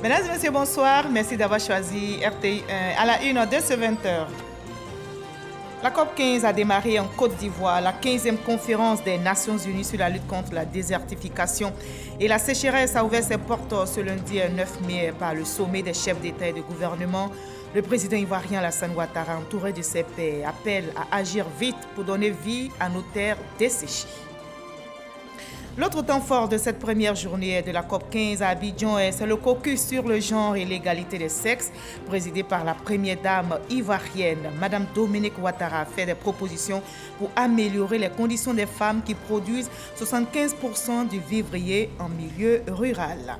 Mesdames et messieurs, bonsoir. Merci d'avoir choisi RTI1 à la une de ce 20h. La COP15 a démarré en Côte d'Ivoire, la 15e conférence des Nations Unies sur la lutte contre la désertification et la sécheresse a ouvert ses portes ce lundi 9 mai par le sommet des chefs d'État et de gouvernement. Le président ivoirien Alassane Ouattara, entouré de ses pairs, appelle à agir vite pour donner vie à nos terres desséchées. L'autre temps fort de cette première journée de la COP15 à Abidjan, c'est le caucus sur le genre et l'égalité des sexes, présidé par la première dame ivoirienne. Madame Dominique Ouattara a fait des propositions pour améliorer les conditions des femmes qui produisent 75% du vivrier en milieu rural.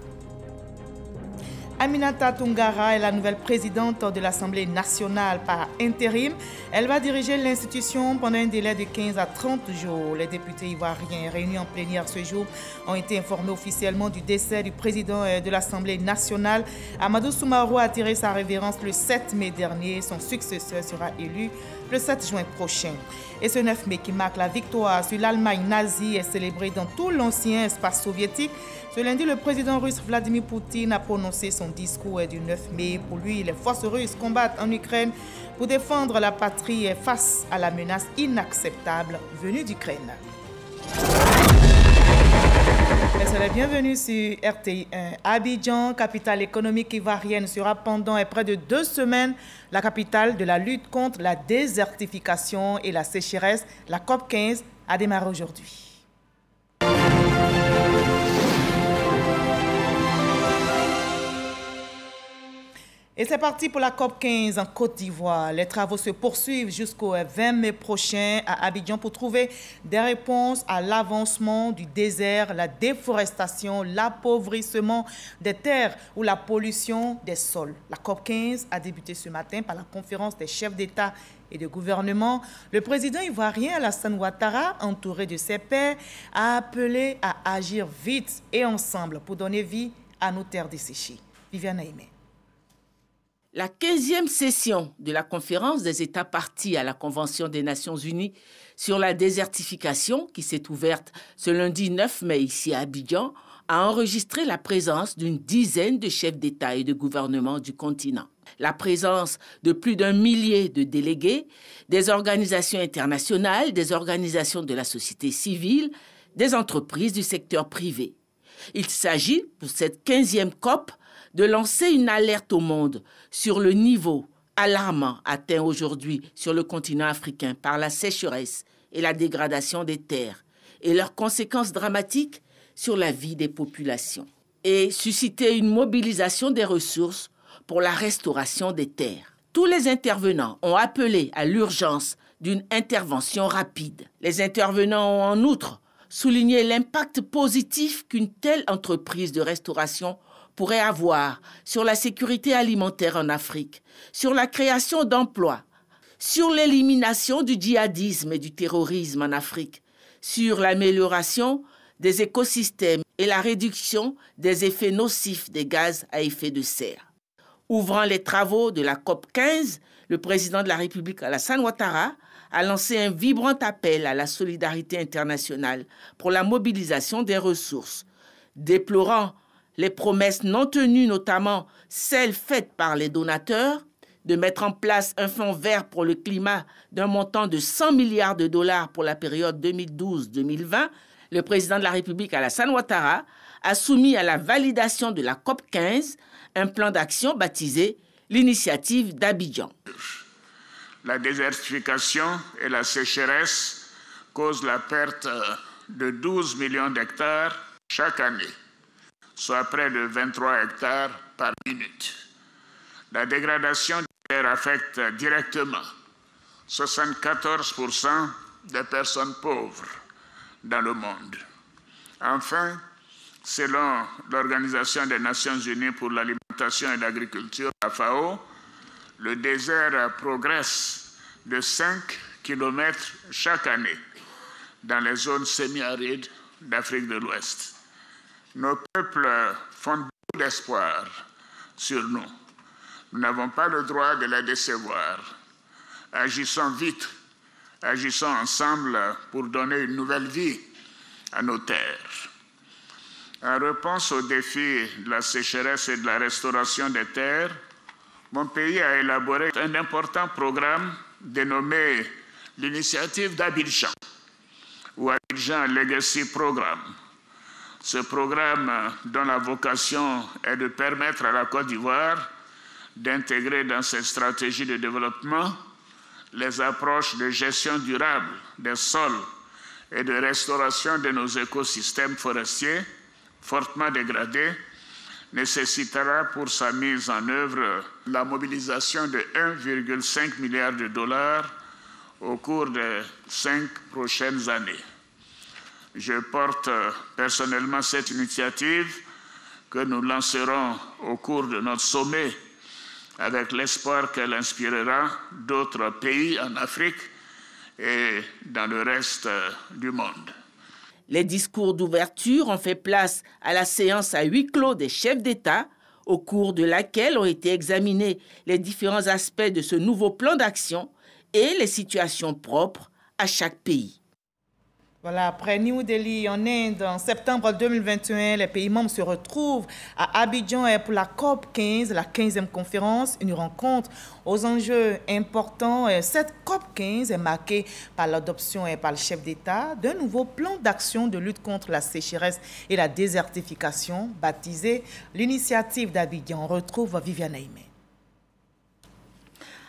Aminata Toungara est la nouvelle présidente de l'Assemblée nationale par intérim. Elle va diriger l'institution pendant un délai de 15 à 30 jours. Les députés ivoiriens réunis en plénière ce jour ont été informés officiellement du décès du président de l'Assemblée nationale. Amadou Soumarou a tiré sa révérence le 7 mai dernier. Son successeur sera élu le 7 juin prochain. Et ce 9 mai qui marque la victoire sur l'Allemagne nazie est célébré dans tout l'ancien espace soviétique. Ce lundi, le président russe Vladimir Poutine a prononcé son discours du 9 mai. Pour lui, les forces russes combattent en Ukraine pour défendre la patrie face à la menace inacceptable venue d'Ukraine. Soyez les bienvenus sur RTI1. Abidjan, capitale économique ivoirienne, sera pendant près de 2 semaines la capitale de la lutte contre la désertification et la sécheresse. La COP15 a démarré aujourd'hui. Et c'est parti pour la COP15 en Côte d'Ivoire. Les travaux se poursuivent jusqu'au 20 mai prochain à Abidjan pour trouver des réponses à l'avancement du désert, la déforestation, l'appauvrissement des terres ou la pollution des sols. La COP15 a débuté ce matin par la conférence des chefs d'État et de gouvernement. Le président ivoirien Alassane Ouattara, entouré de ses pairs, a appelé à agir vite et ensemble pour donner vie à nos terres desséchées. Viviane Aimé. La 15e session de la conférence des États partis à la Convention des Nations Unies sur la désertification, qui s'est ouverte ce lundi 9 mai ici à Abidjan, a enregistré la présence d'une dizaine de chefs d'État et de gouvernement du continent. La présence de plus d'1 millier de délégués, des organisations internationales, des organisations de la société civile, des entreprises du secteur privé. Il s'agit, pour cette 15e COP, de lancer une alerte au monde sur le niveau alarmant atteint aujourd'hui sur le continent africain par la sécheresse et la dégradation des terres et leurs conséquences dramatiques sur la vie des populations, et susciter une mobilisation des ressources pour la restauration des terres. Tous les intervenants ont appelé à l'urgence d'une intervention rapide. Les intervenants ont en outre souligné l'impact positif qu'une telle entreprise de restauration pourrait avoir sur la sécurité alimentaire en Afrique, sur la création d'emplois, sur l'élimination du djihadisme et du terrorisme en Afrique, sur l'amélioration des écosystèmes et la réduction des effets nocifs des gaz à effet de serre. Ouvrant les travaux de la COP15, le président de la République Alassane Ouattara a lancé un vibrant appel à la solidarité internationale pour la mobilisation des ressources, déplorant les promesses non tenues, notamment celles faites par les donateurs, de mettre en place un fonds vert pour le climat d'un montant de 100 milliards de dollars pour la période 2012-2020, le président de la République Alassane Ouattara a soumis à la validation de la COP15 un plan d'action baptisé l'initiative d'Abidjan. La désertification et la sécheresse causent la perte de 12 millions d'hectares chaque année, soit près de 23 hectares par minute. La dégradation des terres affecte directement 74% des personnes pauvres dans le monde. Enfin, selon l'Organisation des Nations Unies pour l'alimentation et l'agriculture, la FAO, le désert progresse de 5 km chaque année dans les zones semi-arides d'Afrique de l'Ouest. Nos peuples font beaucoup d'espoir sur nous. Nous n'avons pas le droit de les décevoir. Agissons vite, agissons ensemble pour donner une nouvelle vie à nos terres. En réponse aux défis de la sécheresse et de la restauration des terres, mon pays a élaboré un important programme dénommé l'initiative d'Abidjan, ou Abidjan Legacy Programme. Ce programme, dont la vocation est de permettre à la Côte d'Ivoire d'intégrer dans ses stratégies de développement les approches de gestion durable des sols et de restauration de nos écosystèmes forestiers fortement dégradés, nécessitera pour sa mise en œuvre la mobilisation de 1,5 milliard de dollars au cours des 5 prochaines années. Je porte personnellement cette initiative que nous lancerons au cours de notre sommet avec l'espoir qu'elle inspirera d'autres pays en Afrique et dans le reste du monde. Les discours d'ouverture ont fait place à la séance à huis clos des chefs d'État, au cours de laquelle ont été examinés les différents aspects de ce nouveau plan d'action et les situations propres à chaque pays. Voilà, après New Delhi en Inde, en septembre 2021, les pays membres se retrouvent à Abidjan pour la COP 15, la 15e conférence, une rencontre aux enjeux importants. Cette COP 15 est marquée par l'adoption par le chef d'État d'un nouveau plan d'action de lutte contre la sécheresse et la désertification, baptisé l'initiative d'Abidjan. On retrouve Viviane Aimé.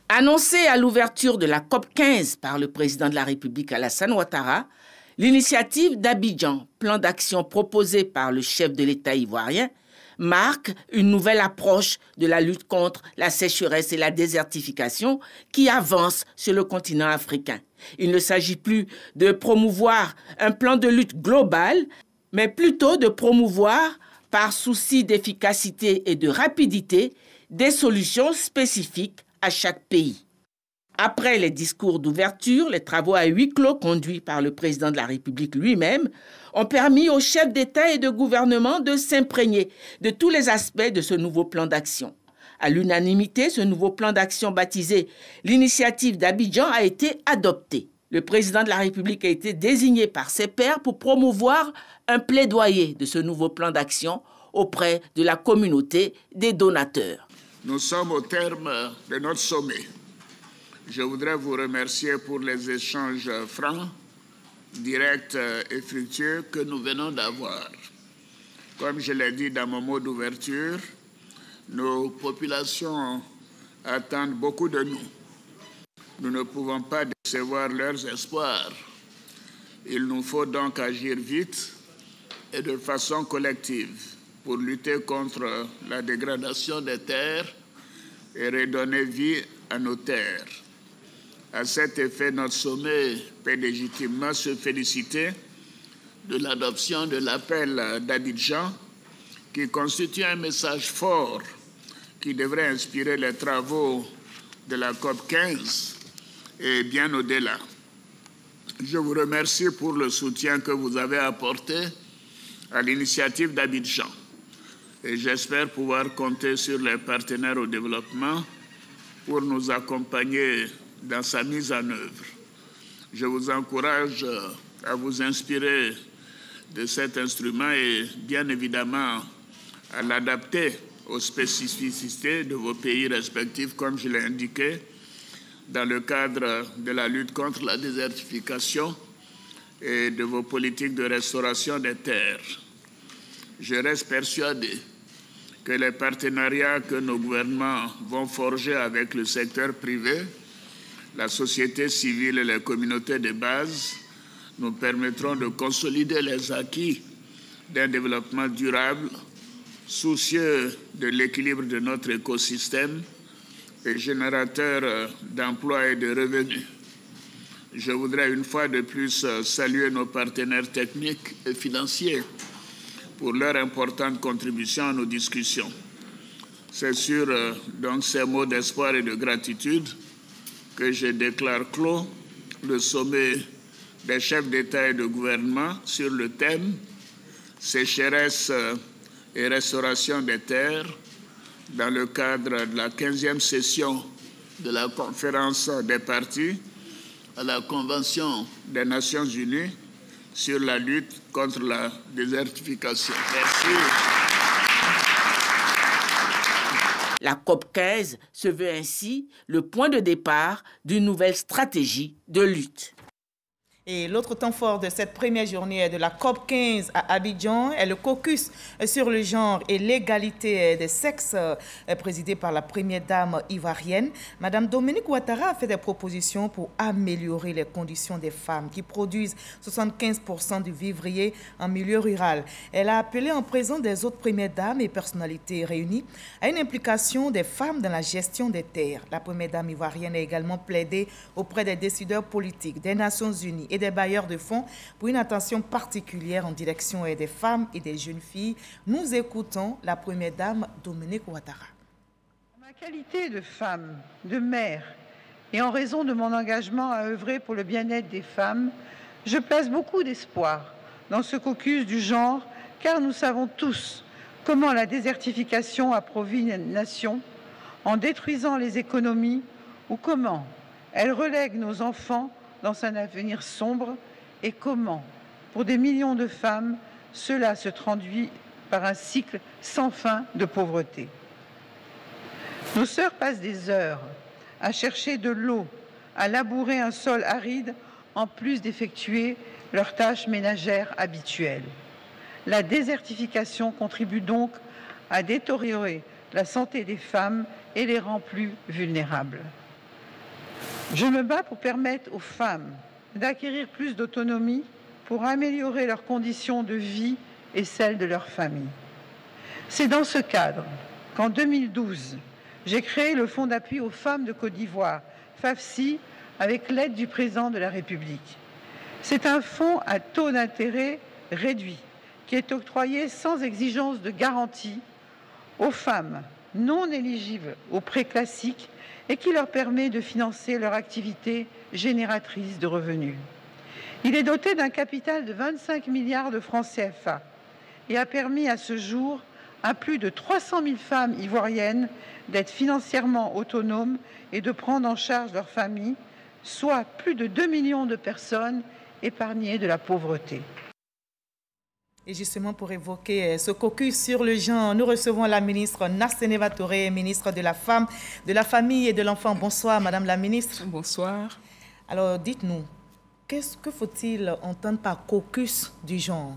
Annoncé à l'ouverture de la COP 15 par le président de la République Alassane Ouattara, l'initiative d'Abidjan, plan d'action proposé par le chef de l'État ivoirien, marque une nouvelle approche de la lutte contre la sécheresse et la désertification qui avance sur le continent africain. Il ne s'agit plus de promouvoir un plan de lutte global, mais plutôt de promouvoir, par souci d'efficacité et de rapidité, des solutions spécifiques à chaque pays. Après les discours d'ouverture, les travaux à huis clos conduits par le président de la République lui-même ont permis aux chefs d'État et de gouvernement de s'imprégner de tous les aspects de ce nouveau plan d'action. À l'unanimité, ce nouveau plan d'action baptisé l'initiative d'Abidjan a été adopté. Le président de la République a été désigné par ses pairs pour promouvoir un plaidoyer de ce nouveau plan d'action auprès de la communauté des donateurs. Nous sommes au terme de notre sommet. Je voudrais vous remercier pour les échanges francs, directs et fructueux que nous venons d'avoir. Comme je l'ai dit dans mon mot d'ouverture, nos populations attendent beaucoup de nous. Nous ne pouvons pas décevoir leurs espoirs. Il nous faut donc agir vite et de façon collective pour lutter contre la dégradation des terres et redonner vie à nos terres. À cet effet, notre sommet peut légitimement se féliciter de l'adoption de l'appel d'Abidjan, qui constitue un message fort qui devrait inspirer les travaux de la COP 15 et bien au-delà. Je vous remercie pour le soutien que vous avez apporté à l'initiative d'Abidjan et j'espère pouvoir compter sur les partenaires au développement pour nous accompagner dans sa mise en œuvre. Je vous encourage à vous inspirer de cet instrument et bien évidemment à l'adapter aux spécificités de vos pays respectifs, comme je l'ai indiqué, dans le cadre de la lutte contre la désertification et de vos politiques de restauration des terres. Je reste persuadé que les partenariats que nos gouvernements vont forger avec le secteur privé, la société civile et les communautés de base nous permettront de consolider les acquis d'un développement durable, soucieux de l'équilibre de notre écosystème et générateur d'emplois et de revenus. Je voudrais une fois de plus saluer nos partenaires techniques et financiers pour leur importante contribution à nos discussions. C'est sur donc ces mots d'espoir et de gratitude que je déclare clos le sommet des chefs d'État et de gouvernement sur le thème « Sécheresse et restauration des terres » dans le cadre de la 15e session de la conférence des parties à la Convention des Nations Unies sur la lutte contre la désertification. Merci. La COP15 se veut ainsi le point de départ d'une nouvelle stratégie de lutte. Et l'autre temps fort de cette première journée de la COP15 à Abidjan est le caucus sur le genre et l'égalité des sexes présidé par la première dame ivoirienne. Madame Dominique Ouattara a fait des propositions pour améliorer les conditions des femmes qui produisent 75% du vivrier en milieu rural. Elle a appelé en présence des autres premières dames et personnalités réunies à une implication des femmes dans la gestion des terres. La première dame ivoirienne a également plaidé auprès des décideurs politiques des Nations Unies et des bailleurs de fonds pour une attention particulière en direction des femmes et des jeunes filles. Nous écoutons la première dame Dominique Ouattara. En ma qualité de femme, de mère et en raison de mon engagement à œuvrer pour le bien-être des femmes, je place beaucoup d'espoir dans ce caucus du genre car nous savons tous comment la désertification appauvrit une nation en détruisant les économies ou comment elle relègue nos enfants dans un avenir sombre et comment, pour des millions de femmes, cela se traduit par un cycle sans fin de pauvreté. Nos sœurs passent des heures à chercher de l'eau, à labourer un sol aride, en plus d'effectuer leurs tâches ménagères habituelles. La désertification contribue donc à détériorer la santé des femmes et les rend plus vulnérables. Je me bats pour permettre aux femmes d'acquérir plus d'autonomie pour améliorer leurs conditions de vie et celles de leur famille. C'est dans ce cadre qu'en 2012, j'ai créé le Fonds d'appui aux femmes de Côte d'Ivoire, FAFSI, avec l'aide du président de la République. C'est un fonds à taux d'intérêt réduit qui est octroyé sans exigence de garantie aux femmes non éligibles aux prêts classiques et qui leur permet de financer leur activité génératrice de revenus. Il est doté d'un capital de 25 milliards de francs CFA et a permis à ce jour à plus de 300 000 femmes ivoiriennes d'être financièrement autonomes et de prendre en charge leur famille, soit plus de 2 millions de personnes épargnées de la pauvreté. Et justement, pour évoquer ce caucus sur le genre, nous recevons la ministre Narseneva Touré, ministre de la Femme, de la Famille et de l'Enfant. Bonsoir, Madame la ministre. Bonsoir. Alors, dites-nous, qu'est-ce que faut-il entendre par caucus du genre?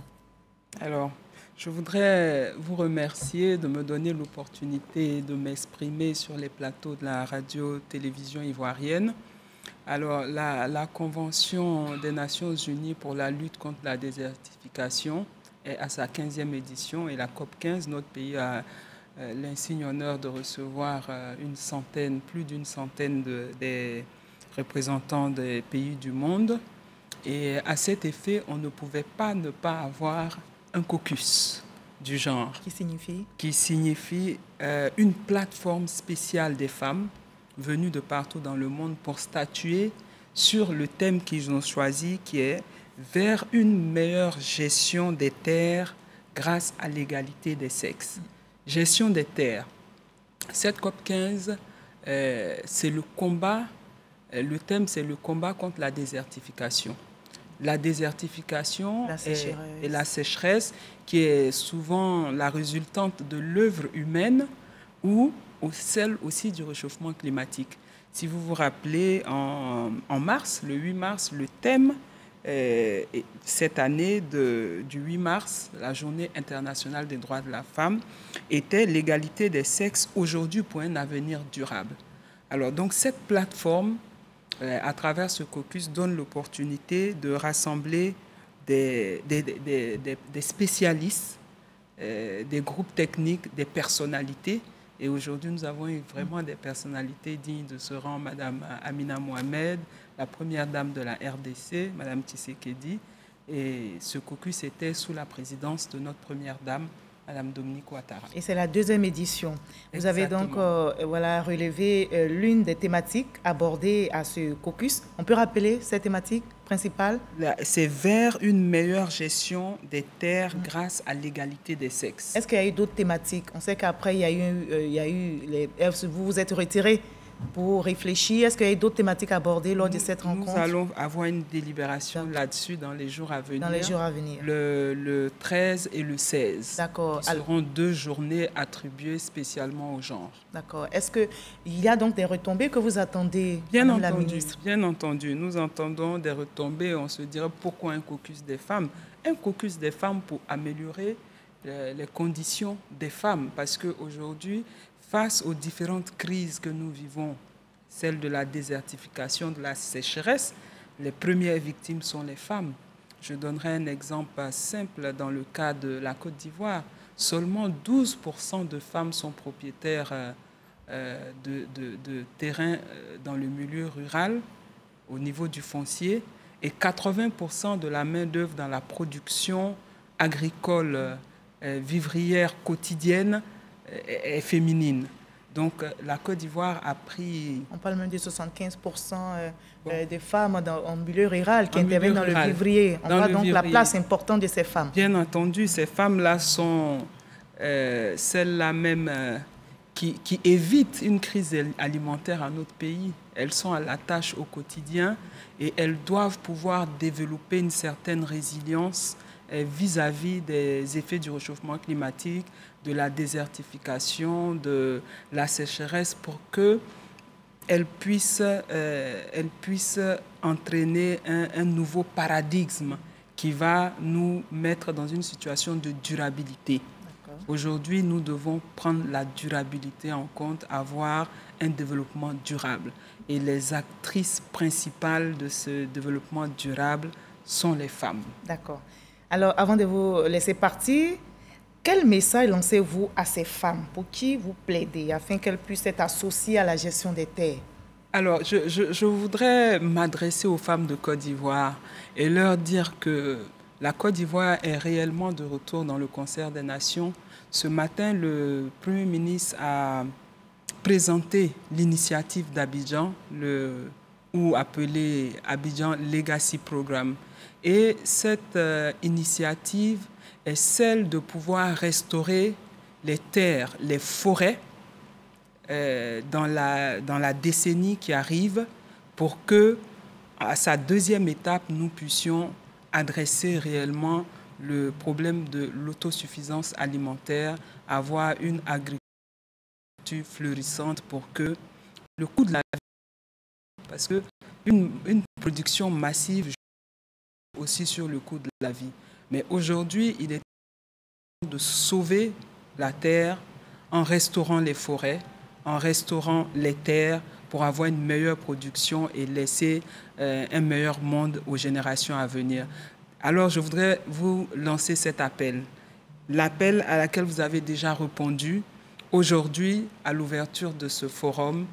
Alors, je voudrais vous remercier de me donner l'opportunité de m'exprimer sur les plateaux de la radio-télévision ivoirienne. Alors, la Convention des Nations Unies pour la lutte contre la désertification est à sa 15e édition et la COP15, notre pays a l'insigne honneur de recevoir plus d'une centaine des représentants des pays du monde. Et à cet effet, on ne pouvait pas ne pas avoir un caucus du genre. Qui signifie une plateforme spéciale des femmes venues de partout dans le monde pour statuer sur le thème qu'ils ont choisi, qui est vers une meilleure gestion des terres grâce à l'égalité des sexes. Gestion des terres. Cette COP15, c'est le combat, le thème c'est le combat contre la désertification. La désertification et la sécheresse, qui est souvent la résultante de l'œuvre humaine ou celle aussi du réchauffement climatique. Si vous vous rappelez, en mars, le 8 mars, le thème cette année du 8 mars, la Journée internationale des droits de la femme, était l'égalité des sexes aujourd'hui pour un avenir durable. Alors donc cette plateforme, à travers ce caucus, donne l'opportunité de rassembler des spécialistes, des groupes techniques, des personnalités. Et aujourd'hui, nous avons eu vraiment des personnalités dignes de ce rang, Madame Amina Mohamed, la première dame de la RDC, Madame Tshisekedi. Et ce caucus était sous la présidence de notre première dame, Madame Dominique Ouattara. Et c'est la 2e édition. Vous avez donc relevé l'une des thématiques abordées à ce caucus. On peut rappeler cette thématique principale? C'est vers une meilleure gestion des terres grâce à l'égalité des sexes. Est-ce qu'il y a eu d'autres thématiques? On sait qu'après, vous vous êtes retiré pour réfléchir? Est-ce qu'il y a d'autres thématiques abordées lors de cette rencontre? Nous allons avoir une délibération là-dessus dans les jours à venir. Dans les jours à venir. Le 13 et le 16. D'accord. Qui seront 2 journées attribuées spécialement au genre. D'accord. Est-ce qu'il y a donc des retombées que vous attendez, Madame la ministre? Bien entendu. Nous entendons des retombées. On se dirait pourquoi un caucus des femmes? Un caucus des femmes pour améliorer les conditions des femmes. Parce qu'aujourd'hui, face aux différentes crises que nous vivons, celle de la désertification, de la sécheresse, les premières victimes sont les femmes. Je donnerai un exemple simple dans le cas de la Côte d'Ivoire. Seulement 12% de femmes sont propriétaires de terrains dans le milieu rural, au niveau du foncier, et 80% de la main-d'œuvre dans la production agricole vivrière quotidienne est féminine. Donc, la Côte d'Ivoire a pris... On parle même de 75% des femmes en milieu rural qui interviennent dans le vivrier. On voit donc la place importante de ces femmes. Bien entendu, ces femmes-là sont celles-là même qui évitent une crise alimentaire à notre pays. Elles sont à la tâche au quotidien et elles doivent pouvoir développer une certaine résilience vis-à-vis des effets du réchauffement climatique, de la désertification, de la sécheresse, pour qu'elles puissent entraîner un nouveau paradigme qui va nous mettre dans une situation de durabilité. Aujourd'hui, nous devons prendre la durabilité en compte, avoir un développement durable. Et les actrices principales de ce développement durable sont les femmes. D'accord. Alors, avant de vous laisser partir, quel message lancez-vous à ces femmes? Pour qui vous plaidez afin qu'elles puissent être associées à la gestion des terres? Alors, je voudrais m'adresser aux femmes de Côte d'Ivoire et leur dire que la Côte d'Ivoire est réellement de retour dans le concert des nations. Ce matin, le Premier ministre a présenté l'initiative d'Abidjan, ou appelé Abidjan Legacy Programme. Et cette initiative est celle de pouvoir restaurer les terres, les forêts dans la décennie qui arrive, pour que, à sa deuxième étape, nous puissions adresser réellement le problème de l'autosuffisance alimentaire, avoir une agriculture fleurissante pour que le coût de la vie, parce qu'une production massive joue aussi sur le coût de la vie. Mais aujourd'hui, il est temps de sauver la terre en restaurant les forêts, en restaurant les terres pour avoir une meilleure production et laisser un meilleur monde aux générations à venir. Alors, je voudrais vous lancer cet appel. L'appel à laquelle vous avez déjà répondu aujourd'hui à l'ouverture de ce forum,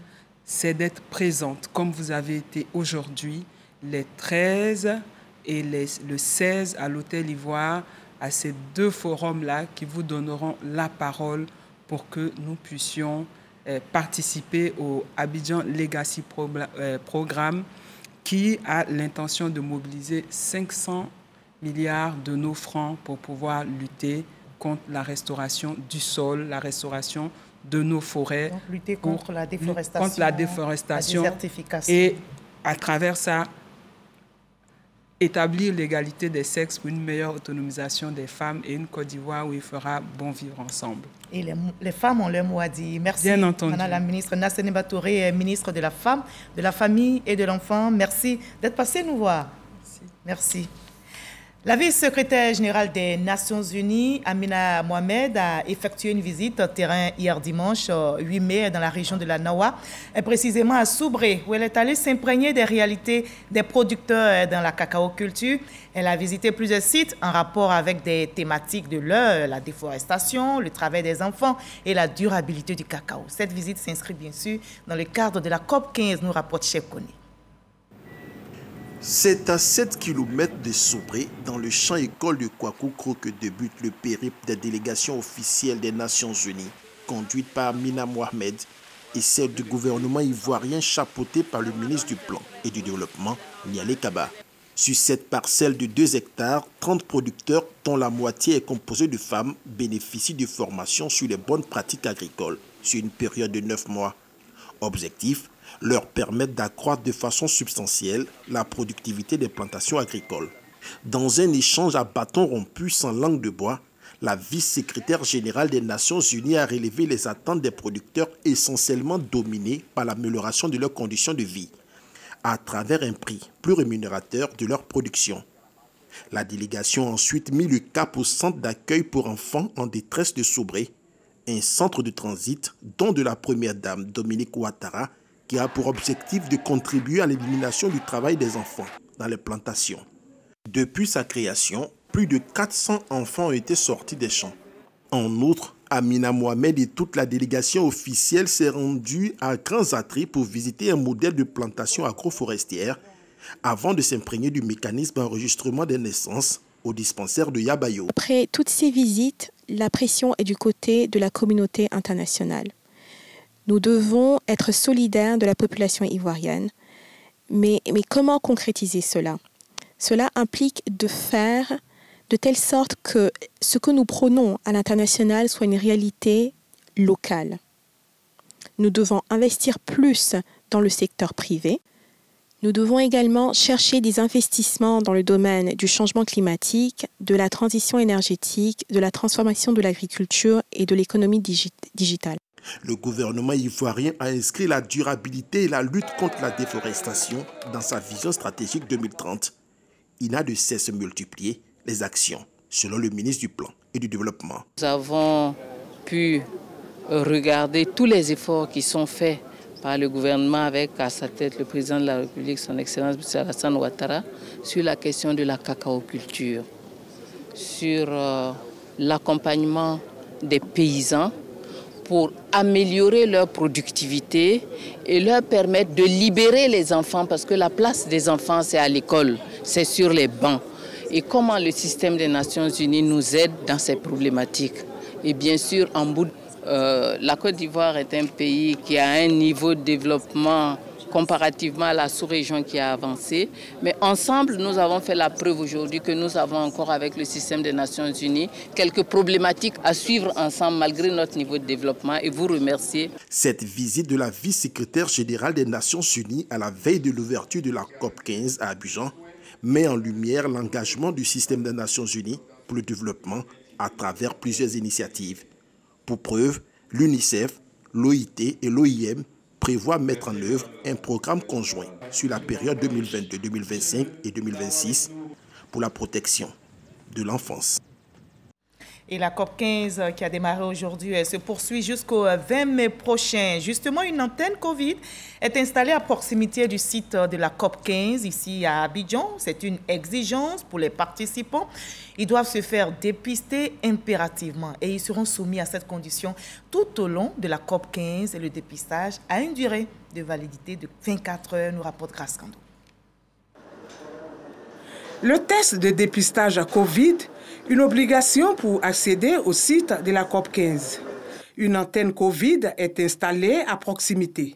c'est d'être présente, comme vous avez été aujourd'hui, les 13 et le 16 à l'Hôtel Ivoire, à ces 2 forums-là qui vous donneront la parole pour que nous puissions participer au Abidjan Legacy Programme, qui a l'intention de mobiliser 500 milliards de nos francs pour pouvoir lutter contre la restauration du sol, la restauration de nos forêts. Donc, lutter contre la déforestation, contre la déforestation, la désertification. Et à travers ça, établir l'égalité des sexes pour une meilleure autonomisation des femmes et une Côte d'Ivoire où il fera bon vivre ensemble. Et les femmes ont leur mot à dire. Merci, bien entendu. Madame la ministre Nassénéba Touré, ministre de la Femme, de la Famille et de l'Enfant. Merci d'être passée nous voir. Merci. La vice-secrétaire générale des Nations Unies, Amina Mohamed, a effectué une visite au terrain hier dimanche 8 mai dans la région de la Nawa, et précisément à Soubré, où elle est allée s'imprégner des réalités des producteurs dans la cacaoculture. Elle a visité plusieurs sites en rapport avec des thématiques de l'heure, la déforestation, le travail des enfants et la durabilité du cacao. Cette visite s'inscrit bien sûr dans le cadre de la COP15, nous rapporte Chef Kone. C'est à 7 km de Soubré, dans le champ école de Kwakoukro, que débute le périple des délégations officielles des Nations Unies, conduite par Amina Mohamed, et celle du gouvernement ivoirien chapeautée par le ministre du Plan et du Développement, Nialé Kaba. Sur cette parcelle de 2 hectares, 30 producteurs, dont la moitié est composée de femmes, bénéficient de formations sur les bonnes pratiques agricoles sur une période de 9 mois. Objectif, leur permettre d'accroître de façon substantielle la productivité des plantations agricoles. Dans un échange à bâton rompu sans langue de bois, la vice-secrétaire générale des Nations Unies a relevé les attentes des producteurs essentiellement dominés par l'amélioration de leurs conditions de vie, à travers un prix plus rémunérateur de leur production. La délégation a ensuite mis le cap au centre d'accueil pour enfants en détresse de Sobré, un centre de transit dont de la première dame Dominique Ouattara, qui a pour objectif de contribuer à l'élimination du travail des enfants dans les plantations. Depuis sa création, plus de 400 enfants ont été sortis des champs. En outre, Amina Mohamed et toute la délégation officielle s'est rendue à Grands Atrées pour visiter un modèle de plantation agroforestière avant de s'imprégner du mécanisme d'enregistrement des naissances au dispensaire de Yabayo. Après toutes ces visites, la pression est du côté de la communauté internationale. Nous devons être solidaires de la population ivoirienne. Mais comment concrétiser cela? Cela implique de faire de telle sorte que ce que nous prônons à l'international soit une réalité locale. Nous devons investir plus dans le secteur privé. Nous devons également chercher des investissements dans le domaine du changement climatique, de la transition énergétique, de la transformation de l'agriculture et de l'économie digitale. Le gouvernement ivoirien a inscrit la durabilité et la lutte contre la déforestation dans sa vision stratégique 2030. Il n'a de cesse de multiplier les actions, selon le ministre du Plan et du Développement. Nous avons pu regarder tous les efforts qui sont faits par le gouvernement avec à sa tête le président de la République, son Excellence M. Alassane Ouattara, sur la question de la cacaoculture, sur l'accompagnement des paysans pour améliorer leur productivité et leur permettre de libérer les enfants, parce que la place des enfants, c'est à l'école, c'est sur les bancs. Et comment le système des Nations Unies nous aide dans ces problématiques. Et bien sûr, en bout, la Côte d'Ivoire est un pays qui a un niveau de développement comparativement à la sous-région qui a avancé. Mais ensemble, nous avons fait la preuve aujourd'hui que nous avons encore avec le système des Nations Unies quelques problématiques à suivre ensemble malgré notre niveau de développement et vous remercier. Cette visite de la vice-secrétaire générale des Nations Unies à la veille de l'ouverture de la COP 15 à Abidjan met en lumière l'engagement du système des Nations Unies pour le développement à travers plusieurs initiatives. Pour preuve, l'UNICEF, l'OIT et l'OIM prévoit mettre en œuvre un programme conjoint sur la période 2022, 2025 et 2026 pour la protection de l'enfance. Et la COP 15 qui a démarré aujourd'hui se poursuit jusqu'au 20 mai prochain. Justement, une antenne Covid est installée à proximité du site de la COP 15 ici à Abidjan. C'est une exigence pour les participants. Ils doivent se faire dépister impérativement et ils seront soumis à cette condition tout au long de la COP 15 et le dépistage a une durée de validité de 24 heures, nous rapporte Grace Kando. Le test de dépistage à Covid, une obligation pour accéder au site de la COP 15. Une antenne Covid est installée à proximité.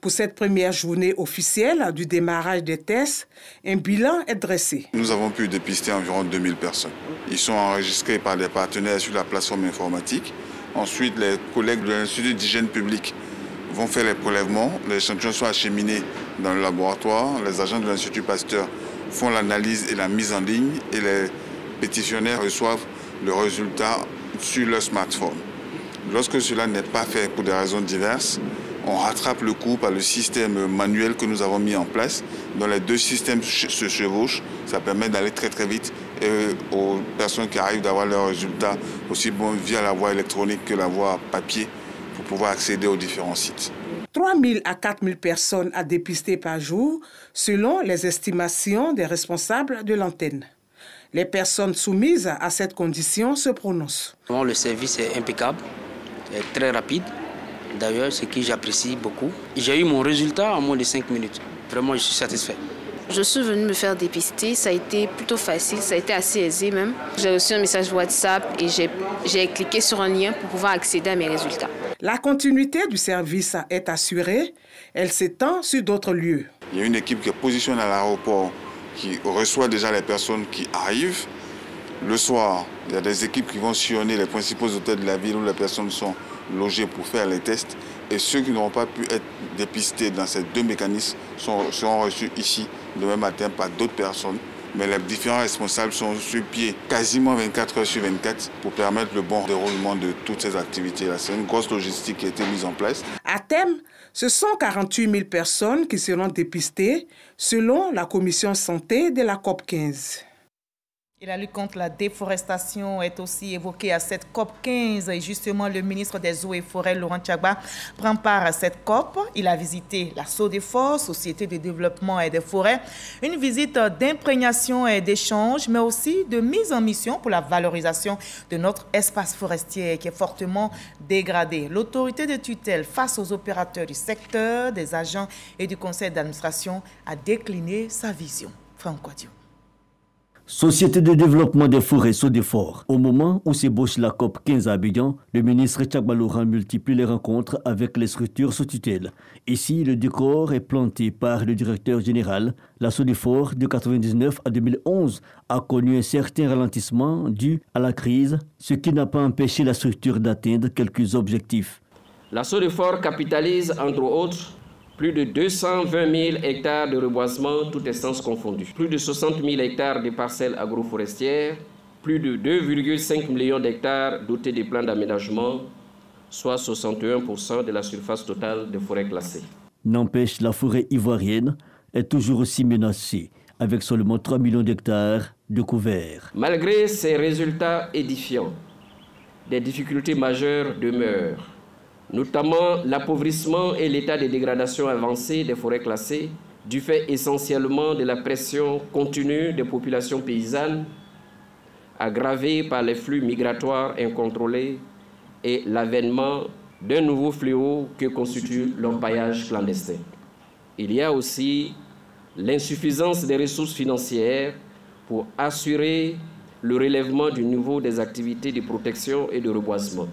Pour cette première journée officielle du démarrage des tests, un bilan est dressé. Nous avons pu dépister environ 2000 personnes. Ils sont enregistrés par des partenaires sur la plateforme informatique. Ensuite, les collègues de l'Institut d'hygiène publique vont faire les prélèvements. Les échantillons sont acheminés dans le laboratoire. Les agents de l'Institut Pasteur font l'analyse et la mise en ligne et les pétitionnaires reçoivent le résultat sur leur smartphone. Lorsque cela n'est pas fait pour des raisons diverses, on rattrape le coup par le système manuel que nous avons mis en place, dont les deux systèmes se chevauchent. Ça permet d'aller très très vite et aux personnes qui arrivent d'avoir leurs résultats aussi bon via la voie électronique que la voie papier pour pouvoir accéder aux différents sites. 3 000 à 4 000 personnes à dépister par jour, selon les estimations des responsables de l'antenne. Les personnes soumises à cette condition se prononcent. Le service est impeccable, est très rapide. D'ailleurs, ce que j'apprécie beaucoup. J'ai eu mon résultat en moins de 5 minutes. Vraiment, je suis satisfait. Je suis venue me faire dépister. Ça a été plutôt facile, ça a été assez aisé même. J'ai reçu un message WhatsApp et j'ai cliqué sur un lien pour pouvoir accéder à mes résultats. La continuité du service est assurée. Elle s'étend sur d'autres lieux. Il y a une équipe qui est positionnée à l'aéroport qui reçoit déjà les personnes qui arrivent. Le soir, il y a des équipes qui vont sillonner les principaux hôtels de la ville où les personnes sont logés pour faire les tests. Et ceux qui n'auront pas pu être dépistés dans ces deux mécanismes seront reçus ici demain matin par d'autres personnes. Mais les différents responsables sont sur pied quasiment 24 heures sur 24 pour permettre le bon déroulement de toutes ces activités-là. C'est une grosse logistique qui a été mise en place. À terme, ce sont 48 000 personnes qui seront dépistées selon la commission santé de la COP 15. Et la lutte contre la déforestation est aussi évoquée à cette COP 15. Et justement, le ministre des Eaux et Forêts, Laurent Tchagba, prend part à cette COP. Il a visité la SODEFOR, Société de développement et des forêts. Une visite d'imprégnation et d'échange, mais aussi de mise en mission pour la valorisation de notre espace forestier qui est fortement dégradé. L'autorité de tutelle face aux opérateurs du secteur, des agents et du conseil d'administration a décliné sa vision. Franck Quadio. Société de développement des forêts SODEFOR. Au moment où s'ébauche la COP 15 à Abidjan, le ministre Tchagba Laurent multiplie les rencontres avec les structures sous tutelle. Ici, le décor est planté par le directeur général. La SODEFOR de 1999 à 2011 a connu un certain ralentissement dû à la crise, ce qui n'a pas empêché la structure d'atteindre quelques objectifs. La SODEFOR capitalise, entre autres, plus de 220 000 hectares de reboisement, toutes essences confondues. Plus de 60 000 hectares de parcelles agroforestières, plus de 2,5 millions d'hectares dotés de plans d'aménagement, soit 61% de la surface totale de forêts classées. N'empêche, la forêt ivoirienne est toujours aussi menacée, avec seulement 3 millions d'hectares de couverts. Malgré ces résultats édifiants, des difficultés majeures demeurent, notamment l'appauvrissement et l'état de dégradation avancée des forêts classées, du fait essentiellement de la pression continue des populations paysannes, aggravée par les flux migratoires incontrôlés et l'avènement d'un nouveau fléau que constitue l'orpaillage clandestin. Il y a aussi l'insuffisance des ressources financières pour assurer le relèvement du niveau des activités de protection et de reboisement.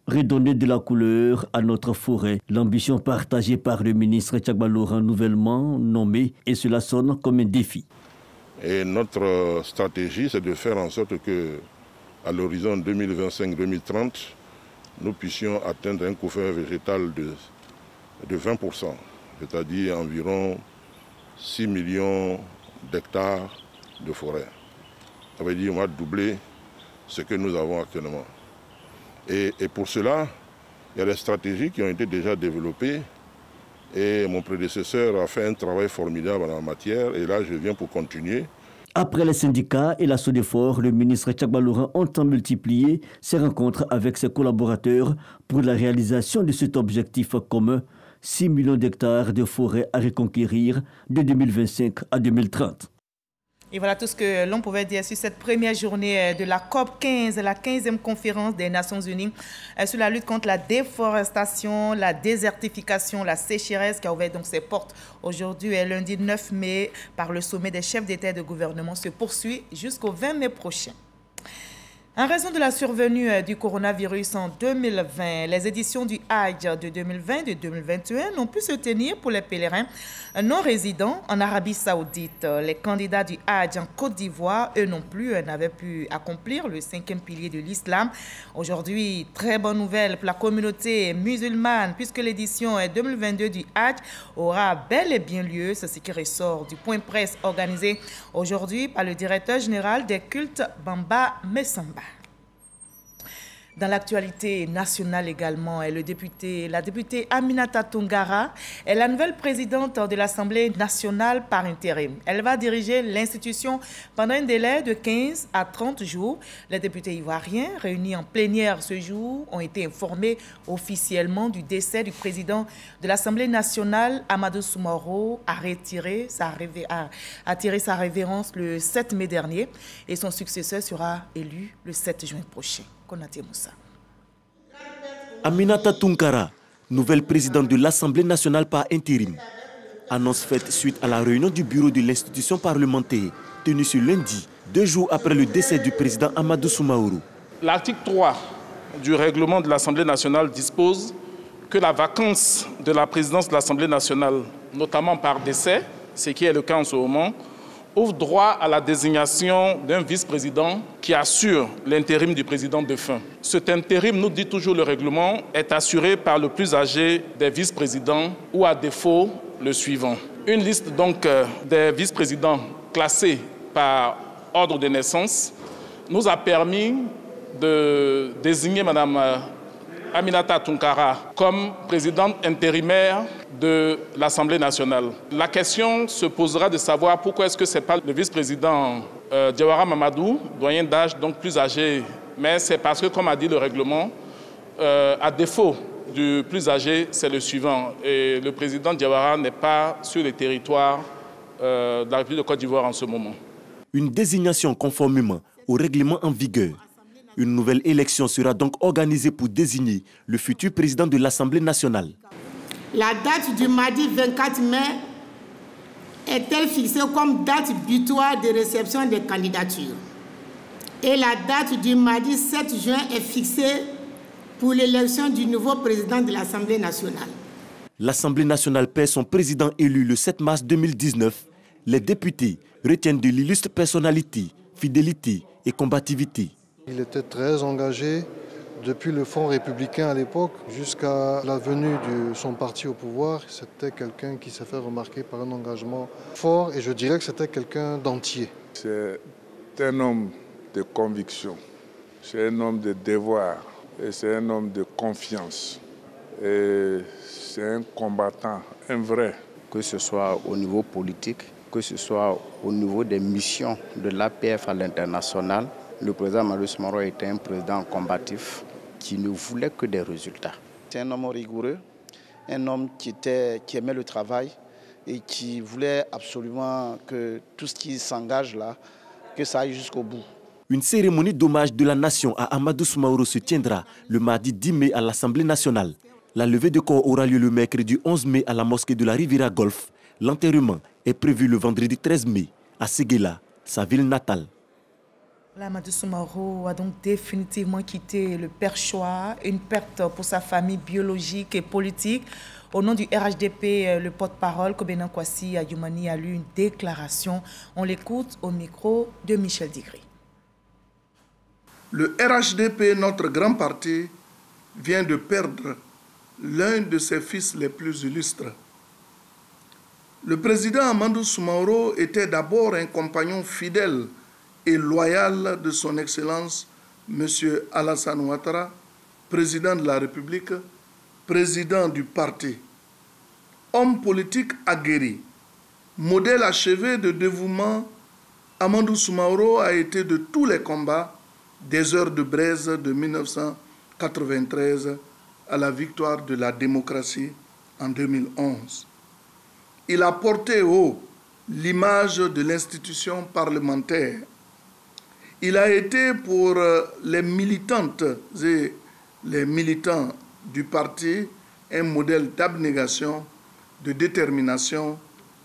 Redonner de la couleur à notre forêt, l'ambition partagée par le ministre Tchagba Laurent nouvellement nommé, et cela sonne comme un défi. Et notre stratégie, c'est de faire en sorte que, à l'horizon 2025-2030, nous puissions atteindre un couvert végétal de 20%, c'est-à-dire environ 6 millions d'hectares de forêt. Ça veut dire qu'on va doubler ce que nous avons actuellement. Et pour cela, il y a des stratégies qui ont été déjà développées et mon prédécesseur a fait un travail formidable en la matière et là je viens pour continuer. Après les syndicats et la SODEFOR, le ministre Tchagba Laurent entend multiplier ses rencontres avec ses collaborateurs pour la réalisation de cet objectif commun, 6 millions d'hectares de forêt à reconquérir de 2025 à 2030. Et voilà tout ce que l'on pouvait dire sur cette première journée de la COP 15, la 15e conférence des Nations Unies sur la lutte contre la déforestation, la désertification, la sécheresse qui a ouvert donc ses portes aujourd'hui, lundi 9 mai, par le sommet des chefs d'État et de gouvernement, se poursuit jusqu'au 20 mai prochain. En raison de la survenue du coronavirus en 2020, les éditions du Hajj de 2020 et de 2021 n'ont pu se tenir pour les pèlerins non résidents en Arabie Saoudite. Les candidats du Hajj en Côte d'Ivoire, eux non plus, n'avaient pu accomplir le 5e pilier de l'islam. Aujourd'hui, très bonne nouvelle pour la communauté musulmane puisque l'édition 2022 du Hajj aura bel et bien lieu. C'est ce qui ressort du point presse organisé aujourd'hui par le directeur général des cultes Bamba Messamba. Dans l'actualité nationale également, la députée Aminata Toungara est la nouvelle présidente de l'Assemblée nationale par intérim. Elle va diriger l'institution pendant un délai de 15 à 30 jours. Les députés ivoiriens réunis en plénière ce jour ont été informés officiellement du décès du président de l'Assemblée nationale, Amadou Soumaoro, a tiré sa révérence le 7 mai dernier et son successeur sera élu le 7 juin prochain. Aminata Toungara, nouvelle présidente de l'Assemblée nationale par intérim. Annonce faite suite à la réunion du bureau de l'institution parlementaire tenue ce lundi, 2 jours après le décès du président Amadou Soumaoro. L'article 3 du règlement de l'Assemblée nationale dispose que la vacance de la présidence de l'Assemblée nationale, notamment par décès, ce qui est le cas en ce moment, ouvre droit à la désignation d'un vice-président qui assure l'intérim du président défunt. Cet intérim, nous dit toujours le règlement, est assuré par le plus âgé des vice-présidents ou à défaut le suivant. Une liste donc des vice-présidents classés par ordre de naissance nous a permis de désigner Mme Aminata Tounkara comme présidente intérimaire de l'Assemblée nationale. La question se posera de savoir pourquoi est-ce que ce n'est pas le vice-président Diawara Mamadou, doyen d'âge, donc plus âgé, mais c'est parce que, comme a dit le règlement, à défaut du plus âgé, c'est le suivant. Et le président Diawara n'est pas sur le territoire de la République de Côte d'Ivoire en ce moment. Une désignation conformément au règlement en vigueur. Une nouvelle élection sera donc organisée pour désigner le futur président de l'Assemblée nationale. La date du mardi 24 mai est-elle fixée comme date butoir de réception des candidatures? Et la date du mardi 7 juin est fixée pour l'élection du nouveau président de l'Assemblée nationale. L'Assemblée nationale perd son président élu le 7 mars 2019. Les députés retiennent de l'illustre personnalité, fidélité et combativité. Il était très engagé depuis le Front républicain à l'époque jusqu'à la venue de son parti au pouvoir. C'était quelqu'un qui s'est fait remarquer par un engagement fort et je dirais que c'était quelqu'un d'entier. C'est un homme de conviction, c'est un homme de devoir et c'est un homme de confiance. Et c'est un combattant, un vrai. Que ce soit au niveau politique, que ce soit au niveau des missions de l'APF à l'international, le président Amadou Soumaoro était un président combatif qui ne voulait que des résultats. C'est un homme rigoureux, un homme qui aimait le travail et qui voulait absolument que tout ce qui s'engage là, que ça aille jusqu'au bout. Une cérémonie d'hommage de la nation à Amadou Soumaoro se tiendra le mardi 10 mai à l'Assemblée nationale. La levée de corps aura lieu le mercredi 11 mai à la mosquée de la Riviera Golf. L'enterrement est prévu le vendredi 13 mai à Séguéla, sa ville natale. Amadou Soumaoro a donc définitivement quitté le perchoir, une perte pour sa famille biologique et politique. Au nom du RHDP, le porte-parole Kobena Kwasi Adjumani a lu une déclaration. On l'écoute au micro de Michel Digri. Le RHDP, notre grand parti, vient de perdre l'un de ses fils les plus illustres. Le président Amadou Soumaoro était d'abord un compagnon fidèle et loyal de son Excellence, M. Alassane Ouattara, président de la République, président du parti. Homme politique aguerri, modèle achevé de dévouement, Amadou Soumaoro a été de tous les combats des heures de braise de 1993 à la victoire de la démocratie en 2011. Il a porté haut l'image de l'institution parlementaire. Il a été pour les militantes et les militants du parti un modèle d'abnégation, de détermination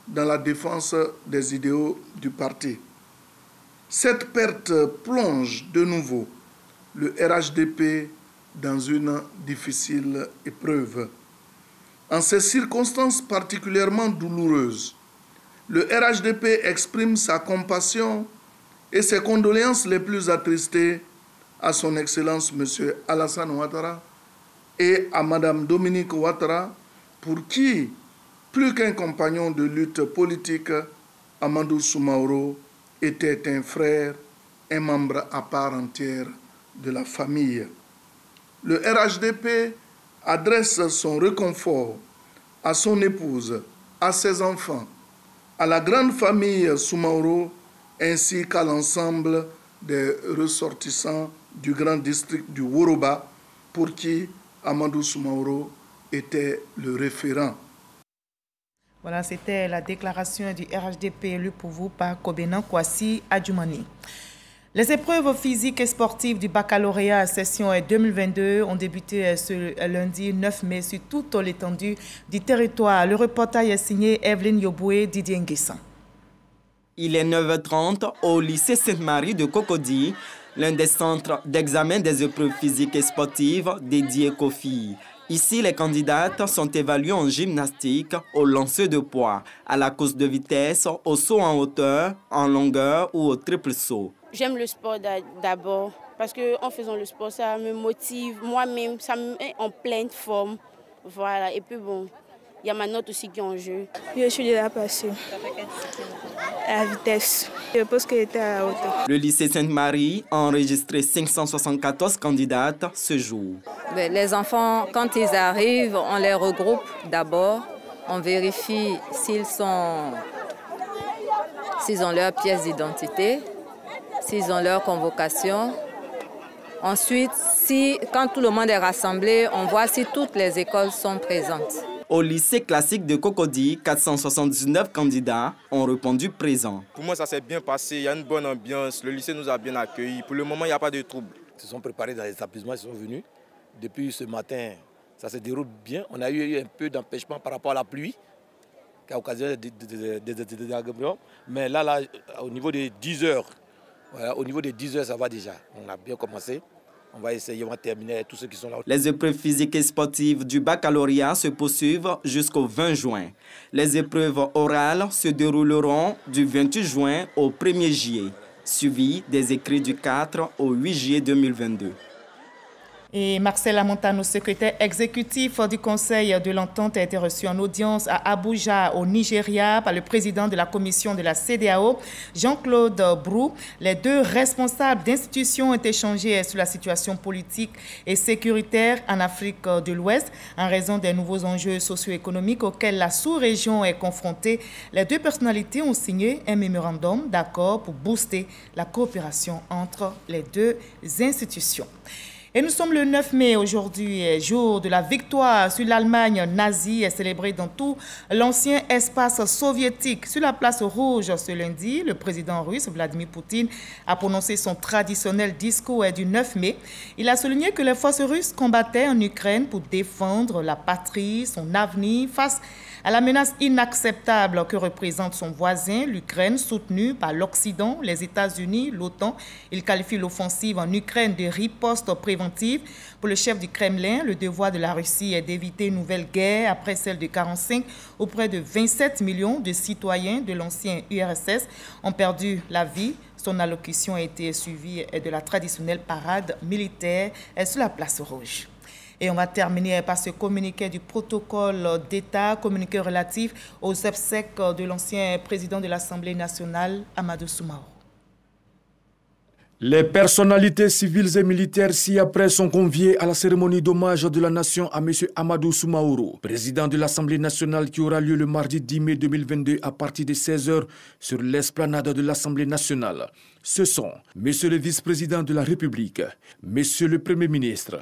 dans la défense des idéaux du parti. Cette perte plonge de nouveau le RHDP dans une difficile épreuve. En ces circonstances particulièrement douloureuses, le RHDP exprime sa compassion et ses condoléances les plus attristées à son Excellence M. Alassane Ouattara et à Mme Dominique Ouattara, pour qui, plus qu'un compagnon de lutte politique, Amadou Soumaoro était un frère, un membre à part entière de la famille. Le RHDP adresse son réconfort à son épouse, à ses enfants, à la grande famille Soumaoro, ainsi qu'à l'ensemble des ressortissants du grand district du Woroba, pour qui Amadou Soumaoro était le référent. Voilà, c'était la déclaration du RHDP élue pour vous par Kobena Kwasi Adjumani. Les épreuves physiques et sportives du baccalauréat à session 2022 ont débuté ce lundi 9 mai sur toute l'étendue du territoire. Le reportage est signé Evelyne Yoboué, Didier Nguessan. Il est 9h30 au lycée Sainte-Marie de Cocody, l'un des centres d'examen des épreuves physiques et sportives dédiés aux filles. Ici, les candidates sont évaluées en gymnastique, au lancer de poids, à la course de vitesse, au saut en hauteur, en longueur ou au triple saut. J'aime le sport d'abord parce qu'en faisant le sport, ça me motive moi-même, ça me met en pleine forme. Voilà, et puis bon, il y a ma note aussi qui est en jeu. Je suis déjà passée à la vitesse. Je pense qu'elle était à la hauteur. Le lycée Sainte-Marie a enregistré 574 candidates ce jour. Les enfants, quand ils arrivent, on les regroupe d'abord. On vérifie s'ils ont leur pièce d'identité, s'ils ont leur convocation. Ensuite, quand tout le monde est rassemblé, on voit si toutes les écoles sont présentes. Au lycée classique de Cocody, 479 candidats ont répondu présents. Pour moi, ça s'est bien passé, il y a une bonne ambiance, le lycée nous a bien accueillis. Pour le moment, il n'y a pas de trouble. Ils se sont préparés dans les établissements, ils sont venus. Depuis ce matin, ça se déroule bien. On a eu un peu d'empêchement par rapport à la pluie, qui a occasionné des désagréments. Mais là, au niveau des 10 heures, voilà, au niveau des 10 heures, ça va déjà. On a bien commencé. On va essayer, on va terminer tous ceux qui sont là. Les épreuves physiques et sportives du baccalauréat se poursuivent jusqu'au 20 juin. Les épreuves orales se dérouleront du 28 juin au 1er juillet, suivies des écrits du 4 au 8 juillet 2022. Et Marcel Amontano, secrétaire exécutif du Conseil de l'Entente, a été reçu en audience à Abuja, au Nigeria, par le président de la commission de la CEDEAO, Jean-Claude Brou. Les deux responsables d'institutions ont échangé sur la situation politique et sécuritaire en Afrique de l'Ouest. En raison des nouveaux enjeux socio-économiques auxquels la sous-région est confrontée, les deux personnalités ont signé un mémorandum d'accord pour booster la coopération entre les deux institutions. Et nous sommes le 9 mai aujourd'hui, jour de la victoire sur l'Allemagne nazie, célébrée dans tout l'ancien espace soviétique. Sur la place rouge ce lundi, le président russe Vladimir Poutine a prononcé son traditionnel discours du 9 mai. Il a souligné que les forces russes combattaient en Ukraine pour défendre la patrie, son avenir face à la menace inacceptable que représente son voisin, l'Ukraine, soutenue par l'Occident, les États-Unis, l'OTAN. Il qualifie l'offensive en Ukraine de riposte préventive. Pour le chef du Kremlin, le devoir de la Russie est d'éviter une nouvelle guerre après celle de 1945, où près de 27 millions de citoyens de l'ancien URSS ont perdu la vie. Son allocution a été suivie de la traditionnelle parade militaire sur la place rouge. Et on va terminer par ce communiqué du protocole d'État, communiqué relatif aux obsèques de l'ancien président de l'Assemblée nationale, Amadou Soumaoro. Les personnalités civiles et militaires ci-après sont conviées à la cérémonie d'hommage de la nation à M. Amadou Soumaoro, président de l'Assemblée nationale qui aura lieu le mardi 10 mai 2022 à partir de 16h sur l'esplanade de l'Assemblée nationale. Ce sont M. le vice-président de la République, M. le Premier ministre,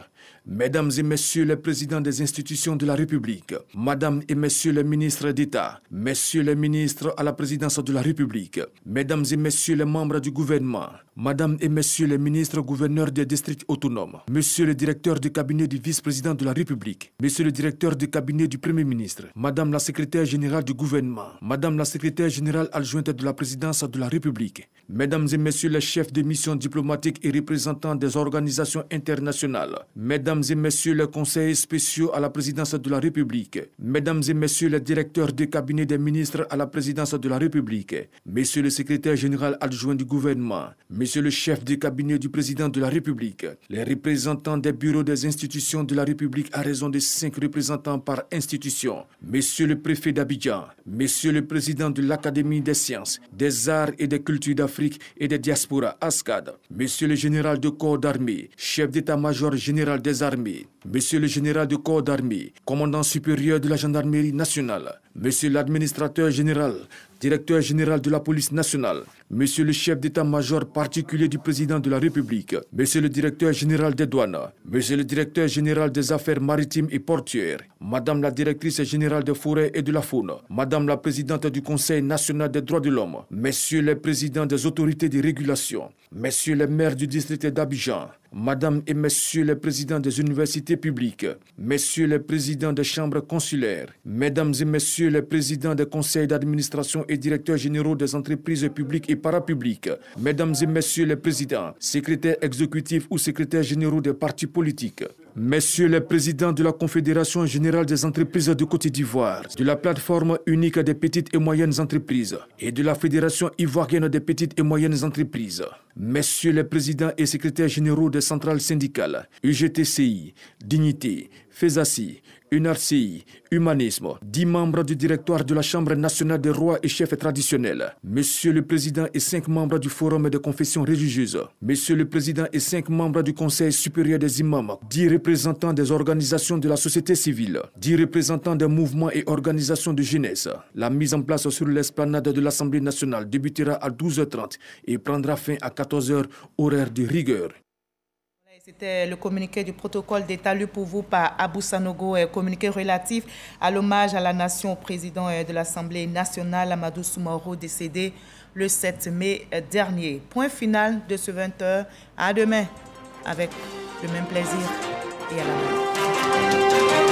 Mesdames et Messieurs les présidents des institutions de la République, Madame et Messieurs les ministres d'État, Messieurs les ministres à la présidence de la République, Mesdames et Messieurs les membres du gouvernement, Madame et Messieurs les ministres gouverneurs des districts autonomes, Monsieur le directeur du cabinet du vice-président de la République, Monsieur le directeur du cabinet du Premier ministre, Madame la secrétaire générale du gouvernement, Madame la secrétaire générale adjointe de la présidence de la République, Mesdames et Messieurs les chefs de mission diplomatiques et représentants des organisations internationales, Mesdames et Messieurs les conseillers spéciaux à la présidence de la République, Mesdames et Messieurs les directeurs du cabinet des ministres à la présidence de la République, Monsieur le secrétaire général adjoint du gouvernement, Monsieur le chef du cabinet du président de la République, les représentants des bureaux des institutions de la République à raison de 5 représentants par institution, Monsieur le préfet d'Abidjan, Monsieur le président de l'Académie des sciences, des arts et des cultures d'Afrique et des diasporas ASCAD, Monsieur le général de corps d'armée, chef d'état-major général des armées, Monsieur le général de corps d'armée, commandant supérieur de la gendarmerie nationale, Monsieur l'administrateur général, directeur général de la police nationale, Monsieur le chef d'état-major particulier du président de la République, Monsieur le directeur général des douanes, Monsieur le directeur général des affaires maritimes et portuaires, Madame la directrice générale des forêts et de la faune, Madame la présidente du Conseil national des droits de l'homme, Messieurs les présidents des autorités de régulation, Messieurs les maires du district d'Abidjan, Madame et Messieurs les présidents des universités publiques, Messieurs les présidents des chambres consulaires, Mesdames et Messieurs les présidents des conseils d'administration et directeurs généraux des entreprises publiques et parapubliques, Mesdames et Messieurs les présidents, secrétaires exécutifs ou secrétaires généraux des partis politiques, Messieurs les présidents de la Confédération générale des entreprises de Côte d'Ivoire, de la plateforme unique des petites et moyennes entreprises et de la Fédération ivoirienne des petites et moyennes entreprises, messieurs les présidents et secrétaires généraux des centrales syndicales, UGTCI, Dignité, FESACI, UNARCI, Humanisme, 10 membres du directoire de la Chambre nationale des rois et chefs traditionnels, Monsieur le Président et 5 membres du Forum des confessions religieuses, Monsieur le Président et 5 membres du Conseil supérieur des imams, 10 représentants des organisations de la société civile, 10 représentants des mouvements et organisations de jeunesse. La mise en place sur l'esplanade de l'Assemblée nationale débutera à 12h30 et prendra fin à 14h, horaire de rigueur. C'était le communiqué du protocole d'État lu pour vous par Abou Sanogo, communiqué relatif à l'hommage à la nation au président de l'Assemblée nationale, Amadou Soumaoro, décédé le 7 mai dernier. Point final de ce 20h. À demain, avec le même plaisir et à la même.